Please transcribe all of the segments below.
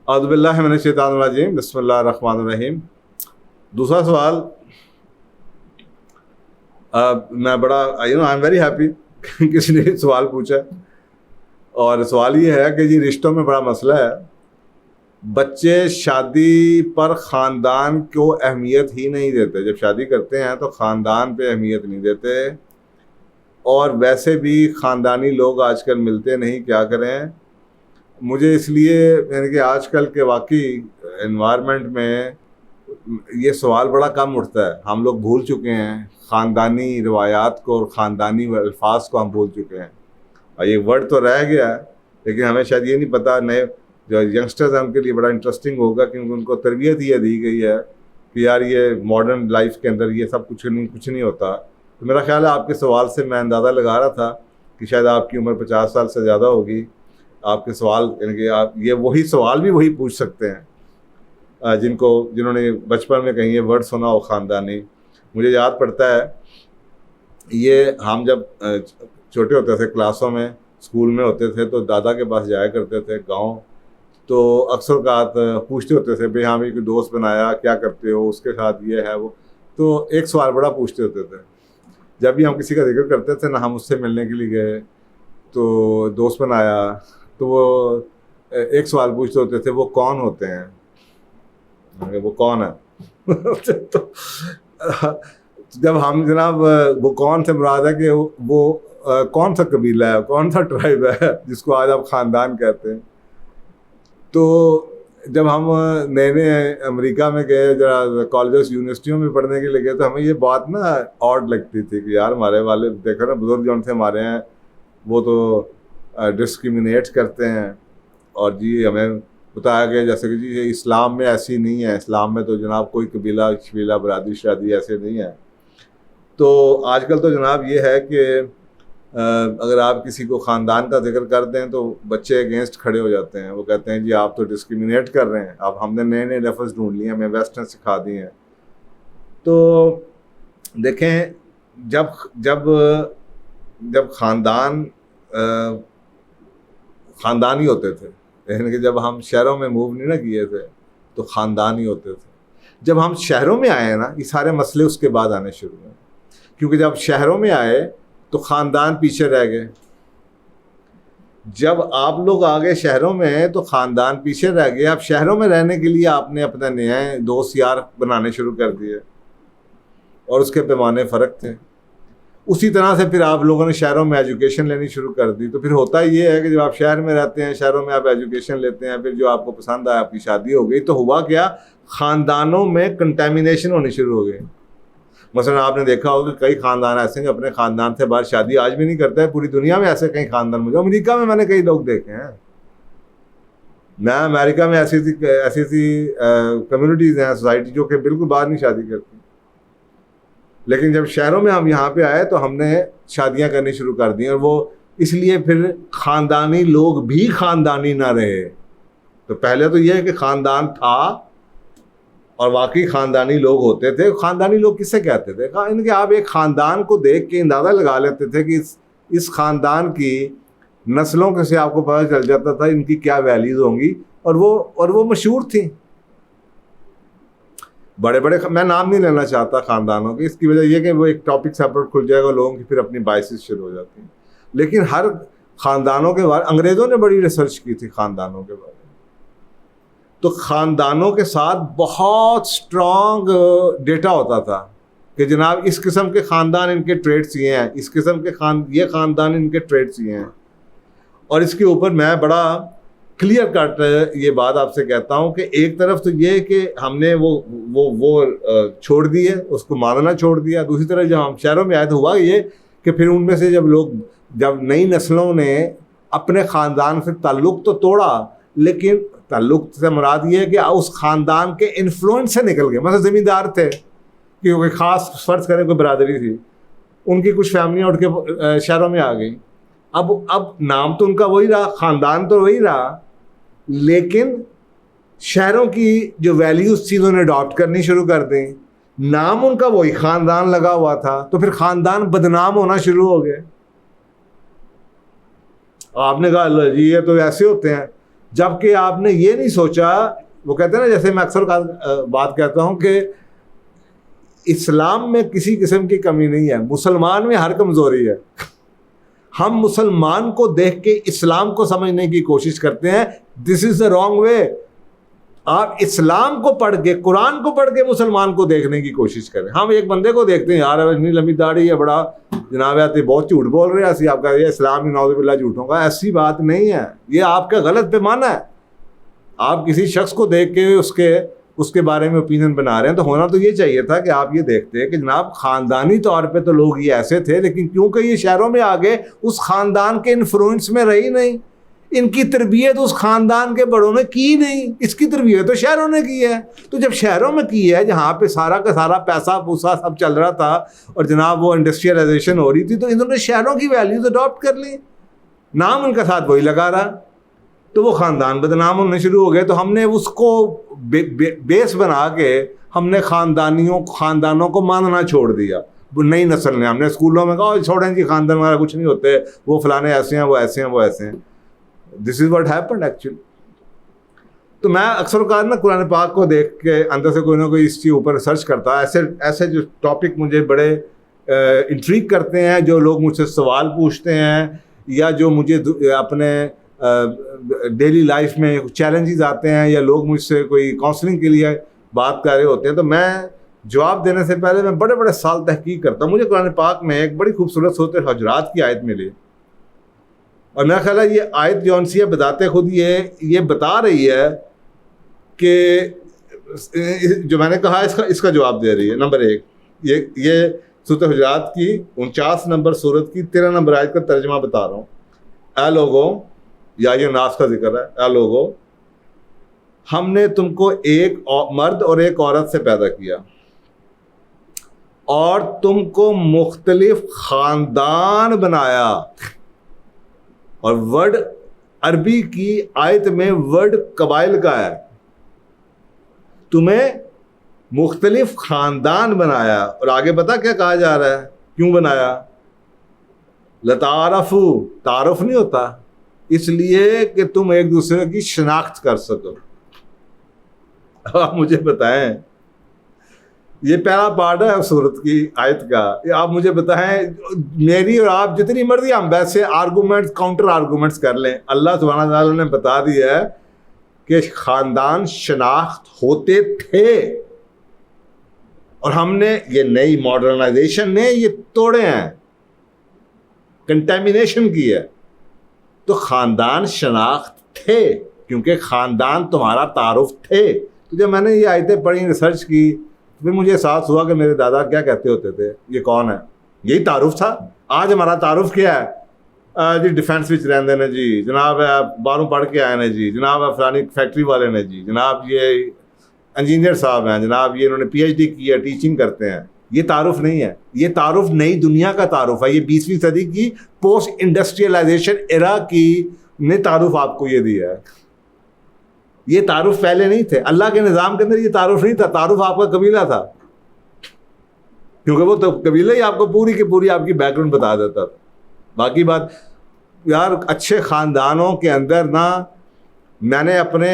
اعوذ باللہ من الشیطان الرجیم، بسم اللہ الرحمن الرحیم۔ دوسرا سوال، میں بڑا آئی ایم ویری ہیپی کسی نے سوال پوچھا، اور سوال یہ ہے کہ جی رشتوں میں بڑا مسئلہ ہے، بچے شادی پر خاندان کو اہمیت ہی نہیں دیتے، جب شادی کرتے ہیں تو خاندان پہ اہمیت نہیں دیتے، اور ویسے بھی خاندانی لوگ آج کل ملتے نہیں، کیا کریں؟ مجھے اس لیے یعنی کہ آج کل کے واقعی انوائرمنٹ میں یہ سوال بڑا کم اٹھتا ہے، ہم لوگ بھول چکے ہیں خاندانی روایات کو اور خاندانی الفاظ کو ہم بھول چکے ہیں، اور یہ ورڈ تو رہ گیا ہے لیکن ہمیں شاید یہ نہیں پتا، نئے جو ینگسٹرز ہیں ان کے لیے بڑا انٹرسٹنگ ہوگا کیونکہ ان کو تربیت یہ دی گئی ہے کہ یار یہ ماڈرن لائف کے اندر یہ سب کچھ نہیں ہوتا۔ تو میرا خیال ہے آپ کے سوال سے میں اندازہ لگا رہا تھا کہ شاید آپ کی عمر 50 سال سے زیادہ ہوگی، آپ کے سوال یعنی کہ آپ یہ وہی سوال بھی وہی پوچھ سکتے ہیں جنہوں نے بچپن میں کہیں یہ ورڈ سنا ہو خاندانی۔ مجھے یاد پڑتا ہے یہ ہم جب چھوٹے ہوتے تھے کلاسوں میں اسکول میں ہوتے تھے تو دادا کے پاس جایا کرتے تھے گاؤں، تو اکثر اوقات پوچھتے ہوتے تھے بھائی ہاں بھی کوئی دوست بنایا، کیا کرتے ہو، اس کے ساتھ یہ ہے وہ، تو ایک سوال بڑا پوچھتے ہوتے تھے جب بھی ہم کسی کا ذکر کرتے تھے نا، ہم اس سے ملنے کے لیے گئے تو دوست بنایا، تو وہ ایک سوال پوچھتے ہوتے تھے وہ کون ہوتے ہیں، وہ کون ہے تو جب ہم جناب وہ کون سے مراد ہے کہ وہ کون سا قبیلہ ہے، کون سا ٹرائب ہے جس کو آج آپ خاندان کہتے ہیں۔ تو جب ہم نئے نئے امریکہ میں گئے، ذرا کالجز یونیورسٹیوں میں پڑھنے کے لیے گئے، تو ہمیں یہ بات نا آڈ لگتی تھی کہ یار ہمارے والے دیکھو نا بزرگ جو تھے ہمارے ہیں وہ تو ڈسکریمنیٹ کرتے ہیں، اور جی ہمیں بتایا گیا جیسے کہ جی یہ اسلام میں ایسی نہیں ہے، اسلام میں تو جناب کوئی قبیلہ شبیلہ برادری شادی ایسے نہیں ہے۔ تو آج کل تو جناب یہ ہے کہ اگر آپ کسی کو خاندان کا ذکر کر دیں تو بچے اگینسٹ کھڑے ہو جاتے ہیں، وہ کہتے ہیں جی آپ تو ڈسکریمنیٹ کر رہے ہیں، اب ہم نے نئے نئے لفظ ڈھونڈ لیے، ہمیں ویسٹرن سکھا دیے ہیں۔ تو دیکھیں جب خاندانی ہوتے تھے، یعنی کہ جب ہم شہروں میں موو نہیں نہ کیے تھے تو خاندانی ہوتے تھے، جب ہم شہروں میں آئے نا یہ سارے مسئلے اس کے بعد آنے شروع ہوئے، کیونکہ جب شہروں میں آئے تو خاندان پیچھے رہ گئے، جب آپ لوگ آ گئے شہروں میں تو خاندان پیچھے رہ گئے، اب شہروں میں رہنے کے لیے آپ نے اپنے نئے دوست یار بنانے شروع کر دیے، اور اس کے پیمانے فرق تھے۔ اسی طرح سے پھر آپ لوگوں نے شہروں میں ایجوکیشن لینی شروع کر دی، تو پھر ہوتا یہ ہے کہ جب آپ شہر میں رہتے ہیں، شہروں میں آپ ایجوکیشن لیتے ہیں، پھر جو آپ کو پسند آیا آپ کی شادی ہو گئی، تو ہوا کیا، خاندانوں میں کنٹامینیشن ہونی شروع ہو گئی۔ مثلا آپ نے دیکھا ہوگا کہ کئی خاندان ایسے ہیں جو اپنے خاندان سے باہر شادی آج بھی نہیں کرتے ہیں، پوری دنیا میں ایسے کئی خاندان مجھے امریکہ میں نے کئی لوگ دیکھے ہیں، میں امریکہ میں ایسی کمیونٹیز ہیں، سوسائٹی جو کہ بالکل باہر نہیں شادی کرتی، لیکن جب شہروں میں ہم یہاں پہ آئے تو ہم نے شادیاں کرنی شروع کر دی، اور وہ اس لیے پھر خاندانی لوگ بھی خاندانی نہ رہے۔ تو پہلے تو یہ ہے کہ خاندان تھا اور واقعی خاندانی لوگ ہوتے تھے۔ خاندانی لوگ کسے کہتے تھے؟ ان کے آپ ایک خاندان کو دیکھ کے اندازہ لگا لیتے تھے کہ اس خاندان کی نسلوں کے سے آپ کو پتہ چل جاتا تھا ان کی کیا ویلیوز ہوں گی، اور وہ مشہور تھیں، بڑے بڑے، میں نام نہیں لینا چاہتا خاندانوں کے، اس کی وجہ یہ کہ وہ ایک ٹاپک سیپریٹ کھل جائے گا، لوگوں کی پھر اپنی بائسز شروع ہو جاتی ہیں، لیکن ہر خاندانوں کے بارے انگریزوں نے بڑی ریسرچ کی تھی خاندانوں کے بارے میں، تو خاندانوں کے ساتھ بہت سٹرانگ ڈیٹا ہوتا تھا کہ جناب اس قسم کے خاندان ان کے ٹریٹس یہ ہیں، اس قسم کے یہ خاندان ان کے ٹریٹس یہ ہیں۔ اور اس کے اوپر میں بڑا کلیئر کٹ یہ بات آپ سے کہتا ہوں کہ ایک طرف تو یہ کہ ہم نے وہ چھوڑ دی ہے، اس کو ماننا چھوڑ دیا، دوسری طرف جب ہم شہروں میں آئے تو ہوا یہ کہ پھر ان میں سے جب نئی نسلوں نے اپنے خاندان سے تعلق تو توڑا، لیکن تعلق سے مراد یہ ہے کہ اس خاندان کے انفلوئنس سے نکل گئے۔ مثلا زمیندار تھے، کوئی خاص فرض کریں کوئی برادری تھی، ان کی کچھ فیملیاں اٹھ کے شہروں میں آ گئی، اب نام تو ان کا وہی رہا، خاندان تو وہی رہا، لیکن شہروں کی جو ویلیوز تھی انہوں نے اڈاپٹ کرنی شروع کر دیں، نام ان کا وہی خاندان لگا ہوا تھا، تو پھر خاندان بدنام ہونا شروع ہو گئے۔ آپ نے کہا جی یہ تو ایسے ہوتے ہیں، جبکہ آپ نے یہ نہیں سوچا. وہ کہتے ہیں نا, جیسے میں اکثر بات کہتا ہوں کہ اسلام میں کسی قسم کی کمی نہیں ہے, مسلمان میں ہر کمزوری ہے. ہم مسلمان کو دیکھ کے اسلام کو سمجھنے کی کوشش کرتے ہیں. دس از دا رانگ وے. آپ اسلام کو پڑھ کے, قرآن کو پڑھ کے مسلمان کو دیکھنے کی کوشش کریں. ہم ایک بندے کو دیکھتے ہیں, یار اتنی لمبی داڑھی ہے, بڑا جناب آتے بہت جھوٹ بول رہے ہیں, ایسی آپ کا یہ اسلام ہی نعوذ باللہ جھوٹوں کا. ایسی بات نہیں ہے, یہ آپ کا غلط پیمانہ ہے. آپ کسی شخص کو دیکھ کے اس کے بارے میں اوپینین بنا رہے ہیں, تو ہونا تو یہ چاہیے تھا کہ آپ یہ دیکھتے کہ جناب خاندانی طور پہ تو لوگ یہ ایسے تھے, لیکن کیونکہ یہ شہروں میں آگے اس خاندان کے انفلوئنس میں رہی نہیں, ان کی تربیت اس خاندان کے بڑوں نے کی نہیں, اس کی تربیت تو شہروں نے کی ہے. تو جب شہروں میں کی ہے, جہاں پہ سارا کا سارا پیسہ پوسا سب چل رہا تھا اور جناب وہ انڈسٹریلائزیشن ہو رہی تھی, تو انہوں نے شہروں کی ویلیوز اڈاپٹ کر لی, نام ان کا ساتھ وہی لگا رہا, تو وہ خاندان بدنام ہونے شروع ہو گئے. تو ہم نے اس کو بیس بنا کے ہم نے خاندانوں کو ماننا چھوڑ دیا. نئی نسل نے, ہم نے اسکولوں میں کہا چھوڑیں جی خاندان ہمارا کچھ نہیں ہوتے, وہ فلانے ایسے ہیں, وہ ایسے ہیں, وہ ایسے ہیں. دس از واٹ ہیپنڈ ایکچولی. تو میں اکثر اوقات نا قرآن پاک کو دیکھ کے اندر سے کوئی نہ کوئی اس کے اوپر ریسرچ کرتا. ایسے جو ٹاپک مجھے بڑے انٹریگ کرتے ہیں, جو لوگ مجھ سے سوال پوچھتے ہیں, یا جو مجھے اپنے ڈیلی لائف میں چیلنجز آتے ہیں, یا لوگ مجھ سے کوئی کاؤنسلنگ کے لیے بات کر رہے ہوتے ہیں, تو میں جواب دینے سے پہلے میں بڑے بڑے سال تحقیق کرتا ہوں. مجھے قرآن پاک میں ایک بڑی خوبصورت سورۃ حجرات کی آیت ملی, اور میرا خیال ہے یہ آیت جو انسیہ بتاتے خود یہ بتا رہی ہے کہ جو میں نے کہا اس کا جواب دے رہی ہے. نمبر 1, یہ سورۃ حجرات کی 49 نمبر سورت کی 13 نمبر آیت کا ترجمہ بتا رہا ہوں. اے لوگوں, یا یہ ناس کا ذکر ہے, اے لوگوں ہم نے تم کو ایک مرد اور ایک عورت سے پیدا کیا, اور تم کو مختلف خاندان بنایا. اور ورڈ عربی کی آیت میں ورڈ قبائل کا ہے. تمہیں مختلف خاندان بنایا, اور آگے پتا کیا کہا جا رہا ہے, کیوں بنایا؟ لتعارفوا, تعارف نہیں ہوتا, اس لیے کہ تم ایک دوسرے کی شناخت کر سکو. آپ مجھے بتائیں, یہ پہلا پارٹ ہے سورت کی آیت کا, آپ مجھے بتائیں, میری اور آپ جتنی مرضی ہم ویسے آرگومنٹس کاؤنٹر آرگومنٹس کر لیں, اللہ سبحانہ تعالیٰ نے بتا دیا ہے کہ خاندان شناخت ہوتے تھے, اور ہم نے یہ نئی ماڈرنائزیشن نے یہ توڑے ہیں, کنٹامینیشن کی ہے. تو خاندان شناخت تھے, کیونکہ خاندان تمہارا تعارف تھے. تو جب میں نے یہ آیتیں پڑھی, ریسرچ کی, پھر مجھے احساس ہوا کہ میرے دادا کیا کہتے ہوتے تھے, یہ کون ہے, یہی تعارف تھا. آج ہمارا تعارف کیا ہے, جی ڈیفینس وچ رہتے ہیں جی, جناب باہروں پڑھ کے آئے ہیں جی, جناب فلانی فیکٹری والے نے جی, جناب یہ انجینئر صاحب ہیں, جناب یہ انہوں نے PhD کی ہے, ٹیچنگ کرتے ہیں. یہ تعارف نہیں ہے, یہ تعارف نئی دنیا کا تعارف ہے. یہ 20ویں صدی کی پوسٹ انڈسٹریلائزیشن ایرا کی نے تعارف آپ کو یہ دیا ہے. یہ تعارف پہلے نہیں تھے. اللہ کے نظام کے اندر یہ تعارف نہیں تھا. تعارف آپ کا قبیلہ تھا, کیونکہ وہ تو قبیلہ ہی آپ کو پوری کی پوری آپ کی بیک گراؤنڈ بتا دیتا تھا. باقی بات یار, اچھے خاندانوں کے اندر نا, میں نے اپنے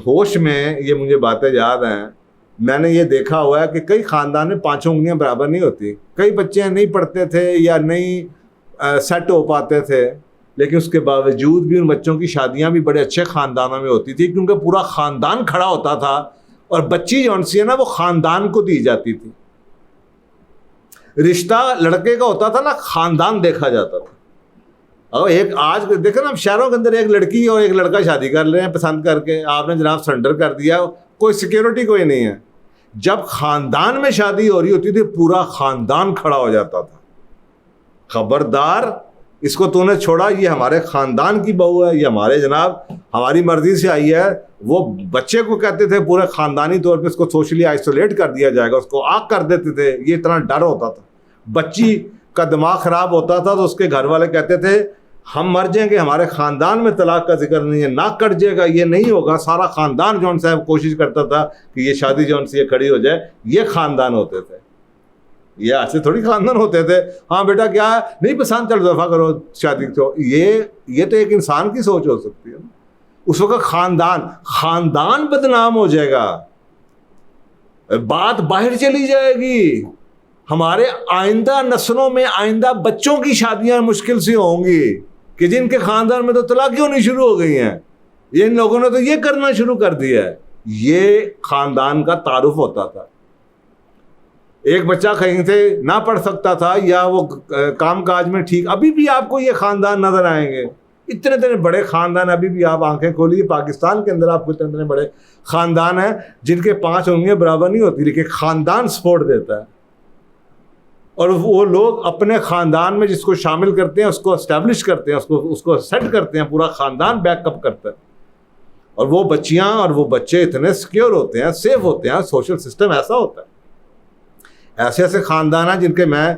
ہوش میں یہ مجھے باتیں یاد ہیں, میں نے یہ دیکھا ہوا ہے کہ کئی خاندان میں 5 انگلیاں برابر نہیں ہوتی. کئی بچے نہیں پڑھتے تھے یا نہیں سیٹ ہو پاتے تھے, لیکن اس کے باوجود بھی ان بچوں کی شادیاں بھی بڑے اچھے خاندانوں میں ہوتی تھی, کیونکہ پورا خاندان کھڑا ہوتا تھا, اور بچی جو سی ہے نا وہ خاندان کو دی جاتی تھی. رشتہ لڑکے کا ہوتا تھا نا, خاندان دیکھا جاتا تھا. اور ایک آج دیکھیں نا, ہم شہروں کے اندر ایک لڑکی اور ایک لڑکا شادی کر رہے ہیں پسند کر کے, آپ نے جناب سرنڈر کر دیا, کوئی سیکیورٹی کوئی نہیں ہے. جب خاندان میں شادی ہو رہی ہوتی تھی, پورا خاندان کھڑا ہو جاتا تھا, خبردار اس کو تو نے چھوڑا, یہ ہمارے خاندان کی بہو ہے, یہ ہمارے جناب ہماری مرضی سے آئی ہے. وہ بچے کو کہتے تھے پورے خاندانی طور پہ اس کو سوشلی آئسولیٹ کر دیا جائے گا, اس کو آگ کر دیتے تھے. یہ اتنا ڈر ہوتا تھا. بچی کا دماغ خراب ہوتا تھا تو اس کے گھر والے کہتے تھے ہم مر جائیں گے, ہمارے خاندان میں طلاق کا ذکر نہیں ہے, ناک کٹ جائے گا, یہ نہیں ہوگا. سارا خاندان جون صاحب کوشش کرتا تھا کہ یہ شادی جون سے یہ کھڑی ہو جائے. یہ خاندان ہوتے تھے, یہ ایسے تھوڑی خاندان ہوتے تھے. ہاں بیٹا کیا نہیں پسند, چل دفعہ کرو شادی. تو یہ تو ایک انسان کی سوچ ہو سکتی ہے. اس وقت خاندان بدنام ہو جائے گا, بات باہر چلی جائے گی, ہمارے آئندہ نسلوں میں آئندہ بچوں کی شادیاں مشکل سے ہوں گی کہ جن کے خاندان میں تو طلاقیں ہونی شروع ہو گئی ہیں, ان لوگوں نے تو یہ کرنا شروع کر دیا ہے. یہ خاندان کا تعارف ہوتا تھا. ایک بچہ کہیں سے نہ پڑھ سکتا تھا یا وہ کام کاج میں ٹھیک, ابھی بھی آپ کو یہ خاندان نظر آئیں گے, اتنے بڑے خاندان. ابھی بھی آپ آنکھیں کھولیے, پاکستان کے اندر آپ کو اتنے بڑے خاندان ہیں جن کے 5 انگلیاں برابر نہیں ہوتی, لیکن خاندان سپورٹ دیتا ہے. اور وہ لوگ اپنے خاندان میں جس کو شامل کرتے ہیں, اس کو اسٹیبلش کرتے ہیں, اس کو سیٹ کرتے ہیں, پورا خاندان بیک اپ کرتا ہے. اور وہ بچیاں اور وہ بچے اتنے سیکیور ہوتے ہیں, سیف ہوتے ہیں, سوشل سسٹم ایسا ہوتا ہے. ایسے خاندان ہیں جن کے میں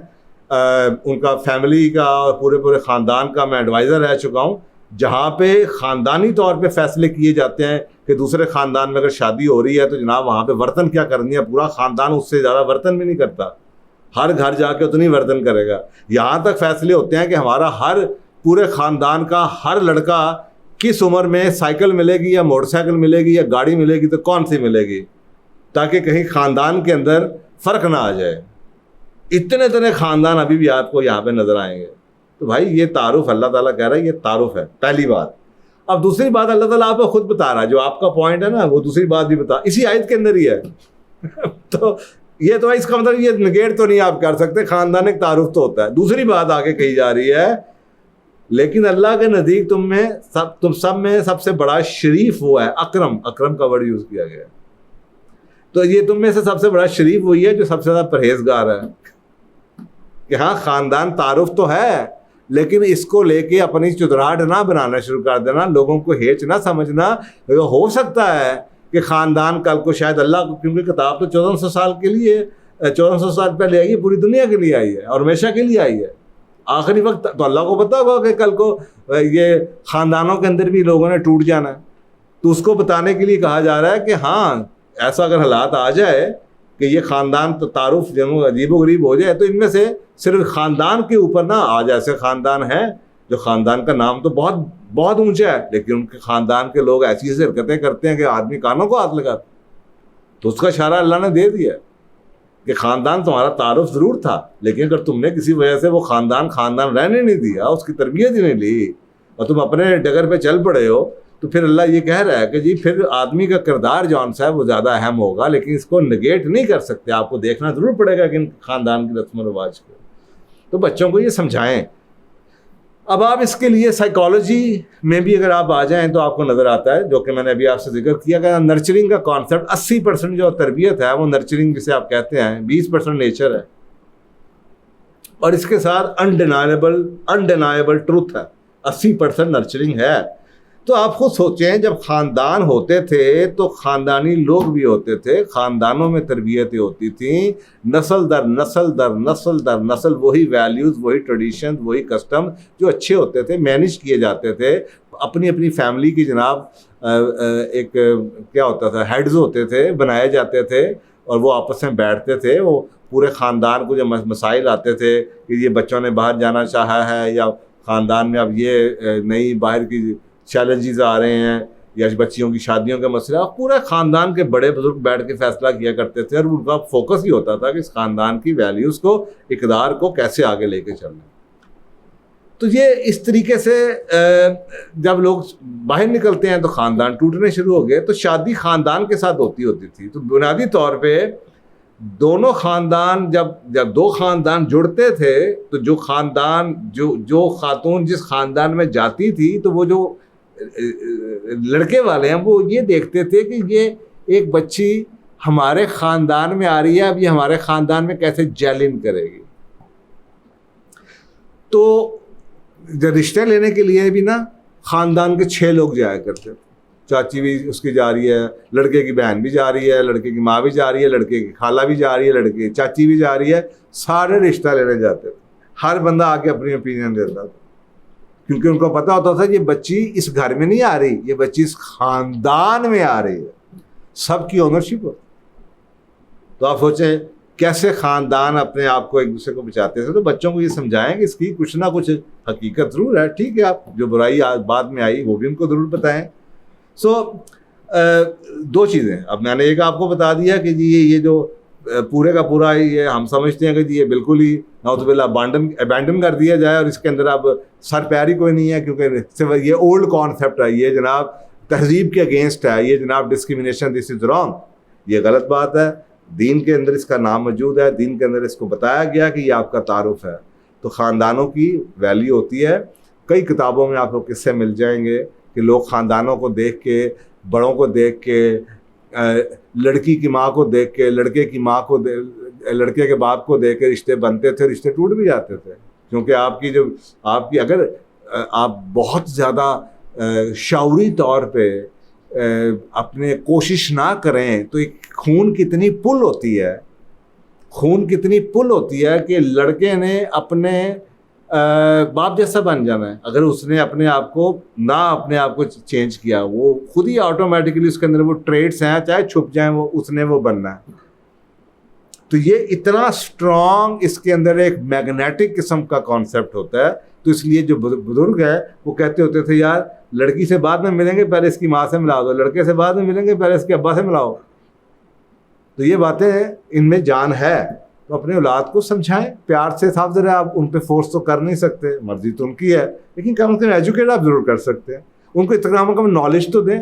ان کا فیملی کا اور پورے خاندان کا میں ایڈوائزر رہ چکا ہوں, جہاں پہ خاندانی طور پہ فیصلے کیے جاتے ہیں کہ دوسرے خاندان میں اگر شادی ہو رہی ہے تو جناب وہاں پہ برتن کیا کرنی ہے. پورا خاندان اس سے زیادہ برتن بھی نہیں کرتا, ہر گھر جا کے اتنی برتن کرے گا. یہاں تک فیصلے ہوتے ہیں کہ ہمارا پورے خاندان کا ہر لڑکا کس عمر میں سائیکل ملے گی یا موٹر سائیکل ملے گی یا گاڑی ملے گی تو کون سی ملے گی, تاکہ کہیں خاندان کے اندر فرق نہ آ جائے. اتنے خاندان ابھی بھی آپ کو یہاں پہ نظر آئیں گے. تو بھائی یہ تعارف اللہ تعالیٰ کہہ رہا ہے, یہ تعارف ہے, پہلی بات. اب دوسری بات اللہ تعالیٰ آپ کو خود بتا رہا ہے, جو آپ کا پوائنٹ ہے نا, وہ دوسری بات بھی بتا, اسی آیت کے اندر ہی ہے. تو یہ تو اس کا مطلب یہ نگیٹ تو نہیں آپ کر سکتے, خاندان ایک تعارف تو ہوتا ہے. دوسری بات آگے کہی جا رہی ہے, لیکن اللہ کے نزدیک تم سب میں سب سے بڑا شریف وہ ہے, اکرم کا ورڈ یوز کیا گیا ہے. تو یہ تم میں سے سب سے بڑا شریف وہی ہے جو سب سے زیادہ پرہیزگار ہے. کہ ہاں خاندان تعارف تو ہے, لیکن اس کو لے کے اپنی چودراہٹ نہ بنانا شروع کر دینا, لوگوں کو ہیچ نہ سمجھنا. ہو سکتا ہے کہ خاندان کل کو شاید اللہ کو, کیونکہ کتاب تو 1400 سال کے لیے 1400 سال پہلے آئی ہے, پوری دنیا کے لیے آئی ہے اور ہمیشہ کے لیے آئی ہے. آخری وقت تو اللہ کو پتا ہوگا کہ کل کو یہ خاندانوں کے اندر بھی لوگوں نے ٹوٹ جانا ہے. تو اس کو بتانے کے لیے کہا جا رہا ہے کہ ہاں ایسا اگر حالات آ جائے کہ یہ خاندان تو تعارف عجیب و غریب ہو جائے, تو ان میں سے صرف خاندان کے اوپر نہ آج ایسے خاندان ہیں جو خاندان کا نام تو بہت بہت اونچا ہے, لیکن ان کے خاندان کے لوگ ایسی ایسی حرکتیں کرتے ہیں کہ آدمی کانوں کو ہاتھ لگاتا. تو اس کا اشارہ اللہ نے دے دیا کہ خاندان تمہارا تعارف ضرور تھا, لیکن اگر تم نے کسی وجہ سے وہ خاندان رہنے نہیں دیا, اس کی تربیت ہی نہیں لی, اور تم اپنے ڈگر پہ چل پڑے ہو, تو پھر اللہ یہ کہہ رہا ہے کہ جی پھر آدمی کا کردار جو ہے وہ زیادہ اہم ہوگا, لیکن اس کو نگیٹ نہیں کر سکتے. آپ کو دیکھنا ضرور پڑے گا کہ ان خاندان کی رسم و رواج کو. تو بچوں کو یہ سمجھائیں. اب آپ اس کے لیے سائیکالوجی میں بھی اگر آپ آ جائیں تو آپ کو نظر آتا ہے, جو کہ میں نے ابھی آپ سے ذکر کیا کہ نرچرنگ کا کانسیپٹ 80% جو تربیت ہے وہ نرچرنگ جسے آپ کہتے ہیں, 20% نیچر ہے, اور اس کے ساتھ انڈینائبل ٹروتھ ہے, 80% نرچرنگ ہے. تو آپ خود سوچیں, جب خاندان ہوتے تھے تو خاندانی لوگ بھی ہوتے تھے, خاندانوں میں تربیتیں ہوتی تھیں, نسل در نسل وہی ویلیوز, وہی ٹریڈیشن, وہی کسٹم جو اچھے ہوتے تھے مینیج کیے جاتے تھے. اپنی فیملی کی جناب ایک کیا ہوتا تھا, ہیڈز ہوتے تھے, بنائے جاتے تھے, اور وہ آپس میں بیٹھتے تھے. وہ پورے خاندان کو جو مسائل آتے تھے کہ یہ بچوں نے باہر جانا چاہا ہے, یا خاندان میں اب یہ نئی باہر کی چیلنجز آ رہے ہیں, یا بچیوں کی شادیوں کا مسئلہ, پورے خاندان کے بڑے بزرگ بیٹھ کے فیصلہ کیا کرتے تھے, اور ان کا فوکس ہی ہوتا تھا کہ اس خاندان کی ویلیوز کو, اقدار کو کیسے آگے لے کے چلنا. تو یہ اس طریقے سے جب لوگ باہر نکلتے ہیں تو خاندان ٹوٹنے شروع ہو گئے. تو شادی خاندان کے ساتھ ہوتی تھی. تو بنیادی طور پہ دونوں خاندان جب دو خاندان جڑتے تھے, تو جو خاندان جو خاتون جس خاندان میں جاتی تھی, تو وہ جو لڑکے والے ہیں وہ یہ دیکھتے تھے کہ یہ ایک بچی ہمارے خاندان میں آ رہی ہے, اب یہ ہمارے خاندان میں کیسے جیلن کرے گی. تو رشتے لینے کے لیے بھی نا خاندان کے 6 لوگ جایا کرتے تھے. چاچی بھی اس کی جا رہی ہے, لڑکے کی بہن بھی جا رہی ہے, لڑکے کی ماں بھی جا رہی ہے, لڑکے کی خالہ بھی جا رہی ہے, لڑکے کی چاچی بھی جا رہی ہے. سارے رشتہ لینے جاتے تھے. ہر بندہ آ کے اپنی اوپینین دیتا تھا, کیونکہ ان کو پتا ہوتا تھا یہ بچی اس گھر میں نہیں آ رہی, یہ بچی اس خاندان میں آ رہی ہے. سب کی اونرشپ ہوتی. تو آپ سوچیں کیسے خاندان اپنے آپ کو ایک دوسرے کو بچاتے تھے. تو بچوں کو یہ سمجھائیں کہ اس کی کچھ نہ کچھ حقیقت ضرور ہے. ٹھیک ہے, آپ جو برائی بعد میں آئی وہ بھی ان کو ضرور بتائیں, سو دو چیزیں، اب میں نے ایک آپ کو بتا دیا کہ جی یہ جو پورے کا پورا یہ ہم سمجھتے ہیں کہ جی یہ بالکل ہی نعوذ باللہ ابینڈن کر دیا جائے، اور اس کے اندر اب سر پیر ہی کوئی نہیں ہے، کیونکہ صرف یہ اولڈ کانسیپٹ ہے، یہ جناب تہذیب کے اگینسٹ ہے، یہ جناب ڈسکریمنیشن، دس از رانگ، یہ غلط بات ہے. دین کے اندر اس کا نام موجود ہے، دین کے اندر اس کو بتایا گیا کہ یہ آپ کا تعارف ہے. تو خاندانوں کی ویلیو ہوتی ہے. کئی کتابوں میں آپ کو قصے مل جائیں گے کہ لوگ خاندانوں کو دیکھ کے، بڑوں کو دیکھ کے، لڑکی کی ماں کو دیکھ کے، لڑکے کی ماں کو لڑکے کے باپ کو دیکھ کے رشتے بنتے تھے، رشتے ٹوٹ بھی جاتے تھے. کیونکہ آپ کی اگر آپ بہت زیادہ شعوری طور پہ اپنے کوشش نہ کریں تو ایک خون کتنی پل ہوتی ہے کہ لڑکے نے اپنے باپ جیسا بن جانا ہے. اگر اس نے اپنے آپ کو چینج کیا، وہ خود ہی آٹومیٹکلی اس کے اندر وہ ٹریٹس ہیں، چاہے چھپ جائیں، اس نے بننا ہے. تو یہ اتنا اسٹرانگ اس کے اندر ایک میگنیٹک قسم کا کانسیپٹ ہوتا ہے. تو اس لیے جو بزرگ ہے وہ کہتے ہوتے تھے یار لڑکی سے بعد میں ملیں گے پہلے اس کی ماں سے ملا دو، لڑکے سے بعد میں ملیں گے پہلے اس کے ابا سے ملاؤ. تو یہ باتیں ان میں جان ہے. تو اپنے اولاد کو سمجھائیں پیار سے. صاف ذرا آپ ان پہ فورس تو کر نہیں سکتے، مرضی تو ان کی ہے، لیکن کم از کم ایجوکیٹ آپ ضرور کر سکتے ہیں. ان کو اتنا کم نالج تو دیں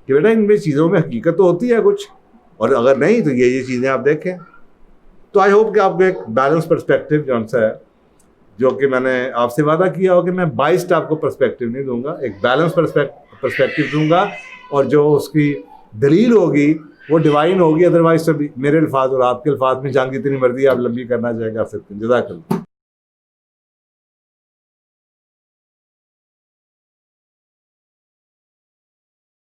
کہ بیٹا ان میں چیزوں میں حقیقت تو ہوتی ہے کچھ، اور اگر نہیں تو یہ چیزیں آپ دیکھیں. تو آئی ہوپ کہ آپ کو ایک بیلنس پرسپیکٹیو جون سا ہے، جو کہ میں نے آپ سے وعدہ کیا ہو کہ میں بائسڈ آپ کو پرسپیکٹیو نہیں دوں گا، ایک بیلنس پرسپیکٹیو دوں گا، اور جو اس کی دلیل ہوگی وہ ڈیوائن ہوگی. ادروائز میرے الفاظ اور آپ کے الفاظ میں جان کی اتنی مرضی آپ لمبی کرنا چاہے کر سکتے ہیں. جزاک اللہ.